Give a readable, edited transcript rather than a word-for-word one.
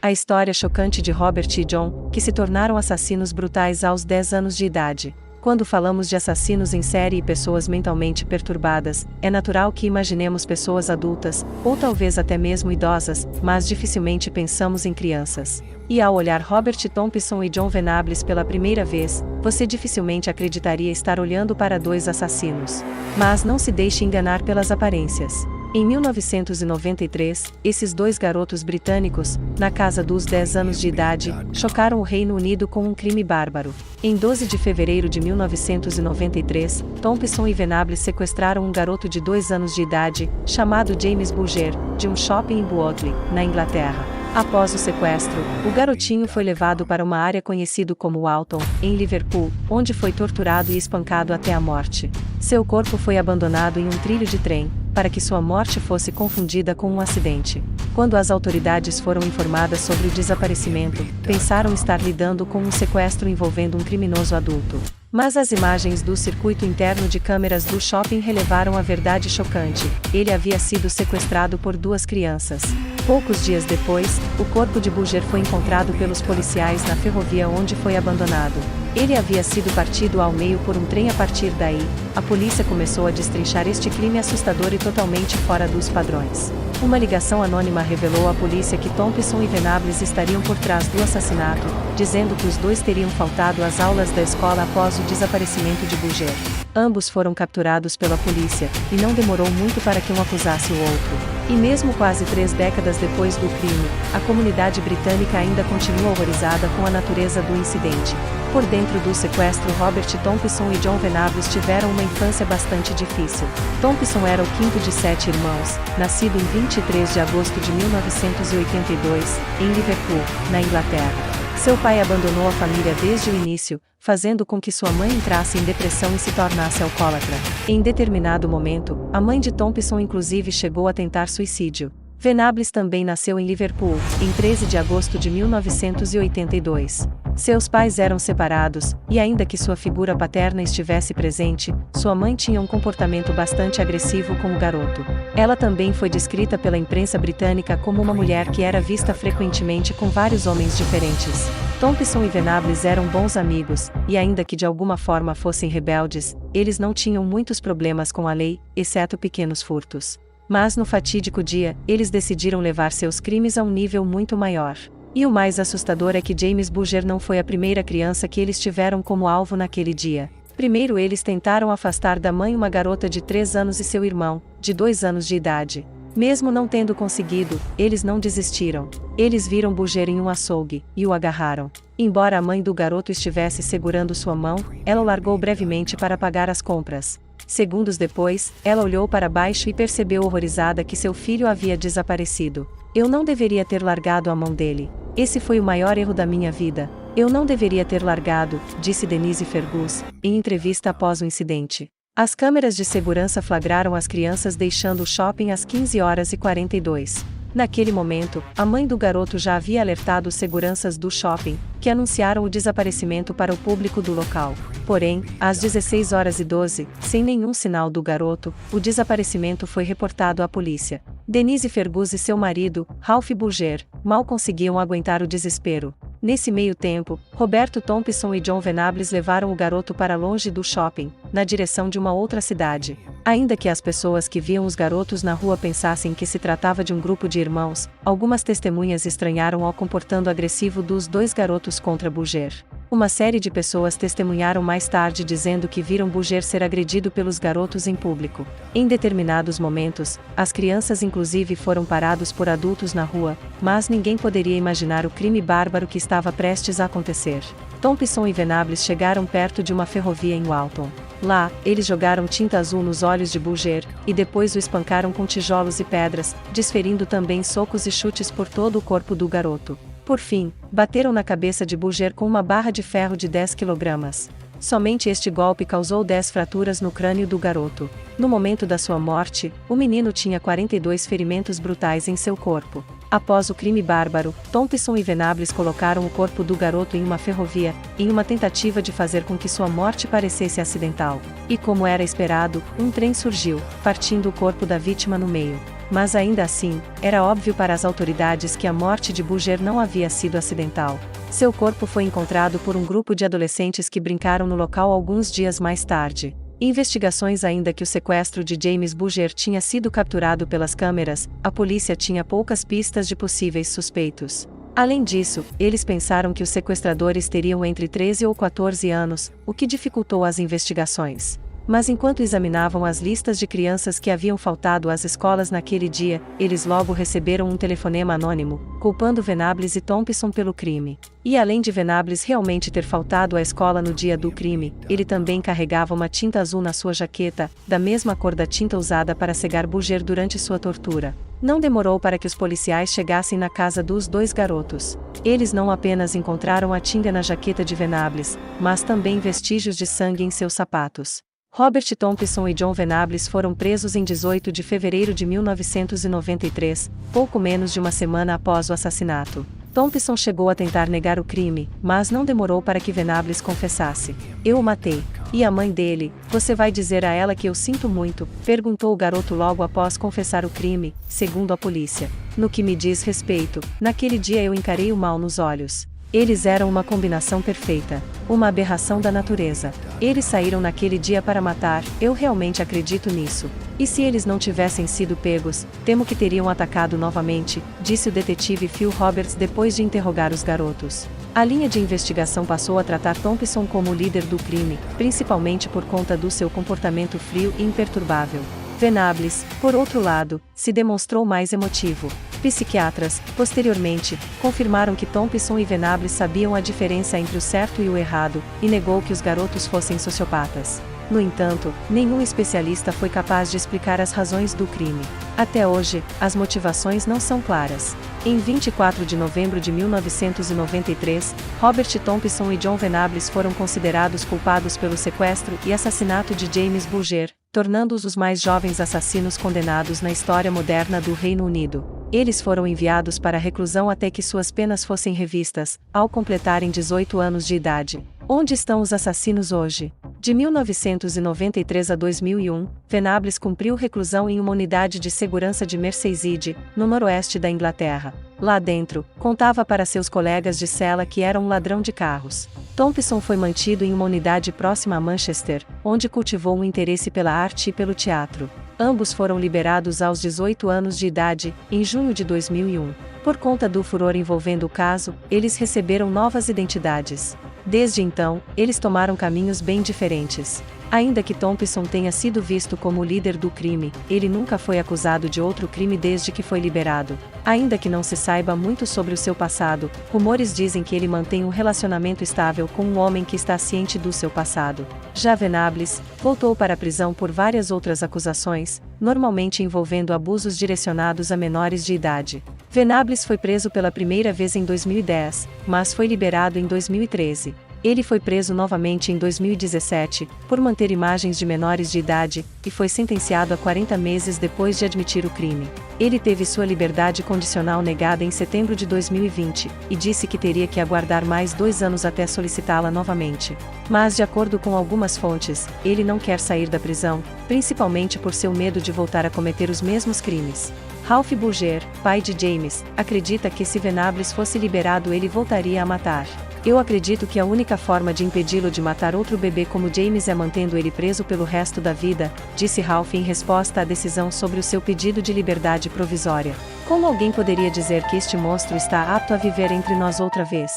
A história chocante de Robert e John, que se tornaram assassinos brutais aos 10 anos de idade. Quando falamos de assassinos em série e pessoas mentalmente perturbadas, é natural que imaginemos pessoas adultas, ou talvez até mesmo idosas, mas dificilmente pensamos em crianças. E ao olhar Robert Thompson e John Venables pela primeira vez, você dificilmente acreditaria estar olhando para dois assassinos. Mas não se deixe enganar pelas aparências. Em 1993, esses dois garotos britânicos, na casa dos 10 anos de idade, chocaram o Reino Unido com um crime bárbaro. Em 12 de fevereiro de 1993, Thompson e Venables sequestraram um garoto de 2 anos de idade, chamado James Bulger, de um shopping em Bwoodley, na Inglaterra. Após o sequestro, o garotinho foi levado para uma área conhecida como Alton, em Liverpool, onde foi torturado e espancado até a morte. Seu corpo foi abandonado em um trilho de trem, para que sua morte fosse confundida com um acidente. Quando as autoridades foram informadas sobre o desaparecimento, pensaram estar lidando com um sequestro envolvendo um criminoso adulto. Mas as imagens do circuito interno de câmeras do shopping revelaram a verdade chocante: ele havia sido sequestrado por 2 crianças. Poucos dias depois, o corpo de Bulger foi encontrado pelos policiais na ferrovia onde foi abandonado. Ele havia sido partido ao meio por um trem. A partir daí, a polícia começou a destrinchar este crime assustador e totalmente fora dos padrões. Uma ligação anônima revelou à polícia que Thompson e Venables estariam por trás do assassinato, dizendo que os dois teriam faltado às aulas da escola após o desaparecimento de Bulger. Ambos foram capturados pela polícia, e não demorou muito para que um acusasse o outro. E mesmo quase 3 décadas depois do crime, a comunidade britânica ainda continua horrorizada com a natureza do incidente. Por dentro do sequestro, Robert Thompson e John Venables tiveram uma infância bastante difícil. Thompson era o quinto de 7 irmãos, nascido em 23 de agosto de 1982, em Liverpool, na Inglaterra. Seu pai abandonou a família desde o início, fazendo com que sua mãe entrasse em depressão e se tornasse alcoólatra. Em determinado momento, a mãe de Thompson inclusive chegou a tentar suicídio. Venables também nasceu em Liverpool, em 13 de agosto de 1982. Seus pais eram separados, e ainda que sua figura paterna estivesse presente, sua mãe tinha um comportamento bastante agressivo com o garoto. Ela também foi descrita pela imprensa britânica como uma mulher que era vista frequentemente com vários homens diferentes. Thompson e Venables eram bons amigos, e ainda que de alguma forma fossem rebeldes, eles não tinham muitos problemas com a lei, exceto pequenos furtos. Mas no fatídico dia, eles decidiram levar seus crimes a um nível muito maior. E o mais assustador é que James Bulger não foi a primeira criança que eles tiveram como alvo naquele dia. Primeiro eles tentaram afastar da mãe uma garota de 3 anos e seu irmão, de 2 anos de idade. Mesmo não tendo conseguido, eles não desistiram. Eles viram Bulger em um açougue, e o agarraram. Embora a mãe do garoto estivesse segurando sua mão, ela o largou brevemente para pagar as compras. Segundos depois, ela olhou para baixo e percebeu horrorizada que seu filho havia desaparecido. Eu não deveria ter largado a mão dele. Esse foi o maior erro da minha vida. Eu não deveria ter largado, disse Denise Fergus, em entrevista após o incidente. As câmeras de segurança flagraram as crianças deixando o shopping às 15h42. Naquele momento, a mãe do garoto já havia alertado os seguranças do shopping, que anunciaram o desaparecimento para o público do local. Porém, às 16h12, sem nenhum sinal do garoto, o desaparecimento foi reportado à polícia. Denise Fergus e seu marido, Ralph Bulger, mal conseguiam aguentar o desespero. Nesse meio tempo, Roberto Thompson e John Venables levaram o garoto para longe do shopping, na direção de uma outra cidade. Ainda que as pessoas que viam os garotos na rua pensassem que se tratava de um grupo de irmãos, algumas testemunhas estranharam o comportamento agressivo dos 2 garotos contra Bulger. Uma série de pessoas testemunharam mais tarde dizendo que viram Bulger ser agredido pelos garotos em público. Em determinados momentos, as crianças inclusive foram parados por adultos na rua, mas ninguém poderia imaginar o crime bárbaro que estava prestes a acontecer. Thompson e Venables chegaram perto de uma ferrovia em Walton. Lá, eles jogaram tinta azul nos olhos de Bulger, e depois o espancaram com tijolos e pedras, desferindo também socos e chutes por todo o corpo do garoto. Por fim, bateram na cabeça de Bulger com uma barra de ferro de 10 kg. Somente este golpe causou 10 fraturas no crânio do garoto. No momento da sua morte, o menino tinha 42 ferimentos brutais em seu corpo. Após o crime bárbaro, Thompson e Venables colocaram o corpo do garoto em uma ferrovia, em uma tentativa de fazer com que sua morte parecesse acidental. E como era esperado, um trem surgiu, partindo o corpo da vítima no meio. mas ainda assim, era óbvio para as autoridades que a morte de Bulger não havia sido acidental. Seu corpo foi encontrado por um grupo de adolescentes que brincaram no local alguns dias mais tarde. Investigações ainda que o sequestro de James Bulger tinha sido capturado pelas câmeras, a polícia tinha poucas pistas de possíveis suspeitos. Além disso, eles pensaram que os sequestradores teriam entre 13 ou 14 anos, o que dificultou as investigações. Mas enquanto examinavam as listas de crianças que haviam faltado às escolas naquele dia, eles logo receberam um telefonema anônimo, culpando Venables e Thompson pelo crime. E além de Venables realmente ter faltado à escola no dia do crime, ele também carregava uma tinta azul na sua jaqueta, da mesma cor da tinta usada para cegar Bulger durante sua tortura. Não demorou para que os policiais chegassem na casa dos dois garotos. Eles não apenas encontraram a tinta na jaqueta de Venables, mas também vestígios de sangue em seus sapatos. Robert Thompson e John Venables foram presos em 18 de fevereiro de 1993, pouco menos de uma semana após o assassinato. Thompson chegou a tentar negar o crime, mas não demorou para que Venables confessasse. "Eu o matei." "E a mãe dele, você vai dizer a ela que eu sinto muito?" perguntou o garoto logo após confessar o crime, segundo a polícia. "No que me diz respeito, naquele dia eu encarei o mal nos olhos. Eles eram uma combinação perfeita, uma aberração da natureza. Eles saíram naquele dia para matar, eu realmente acredito nisso. E se eles não tivessem sido pegos, temo que teriam atacado novamente", disse o detetive Phil Roberts depois de interrogar os garotos. A linha de investigação passou a tratar Thompson como o líder do crime, principalmente por conta do seu comportamento frio e imperturbável. Venables, por outro lado, se demonstrou mais emotivo. Psiquiatras, posteriormente, confirmaram que Thompson e Venables sabiam a diferença entre o certo e o errado, e negou que os garotos fossem sociopatas. No entanto, nenhum especialista foi capaz de explicar as razões do crime. Até hoje, as motivações não são claras. Em 24 de novembro de 1993, Robert Thompson e John Venables foram considerados culpados pelo sequestro e assassinato de James Bulger, tornando-os os mais jovens assassinos condenados na história moderna do Reino Unido. Eles foram enviados para a reclusão até que suas penas fossem revistas, ao completarem 18 anos de idade. Onde estão os assassinos hoje? De 1993 a 2001, Venables cumpriu reclusão em uma unidade de segurança de Merseyside, no noroeste da Inglaterra. Lá dentro, contava para seus colegas de cela que era um ladrão de carros. Thompson foi mantido em uma unidade próxima a Manchester, onde cultivou um interesse pela arte e pelo teatro. Ambos foram liberados aos 18 anos de idade, em junho de 2001. Por conta do furor envolvendo o caso, eles receberam novas identidades. Desde então, eles tomaram caminhos bem diferentes. Ainda que Thompson tenha sido visto como o líder do crime, ele nunca foi acusado de outro crime desde que foi liberado. Ainda que não se saiba muito sobre o seu passado, rumores dizem que ele mantém um relacionamento estável com um homem que está ciente do seu passado. Já Venables voltou para a prisão por várias outras acusações, normalmente envolvendo abusos direcionados a menores de idade. Venables foi preso pela primeira vez em 2010, mas foi liberado em 2013. Ele foi preso novamente em 2017, por manter imagens de menores de idade, e foi sentenciado a 40 meses depois de admitir o crime. Ele teve sua liberdade condicional negada em setembro de 2020, e disse que teria que aguardar mais 2 anos até solicitá-la novamente. Mas de acordo com algumas fontes, ele não quer sair da prisão, principalmente por seu medo de voltar a cometer os mesmos crimes. Ralph Bulger, pai de James, acredita que se Venables fosse liberado ele voltaria a matar. "Eu acredito que a única forma de impedi-lo de matar outro bebê como James é mantendo ele preso pelo resto da vida", disse Ralph em resposta à decisão sobre o seu pedido de liberdade provisória. "Como alguém poderia dizer que este monstro está apto a viver entre nós outra vez?"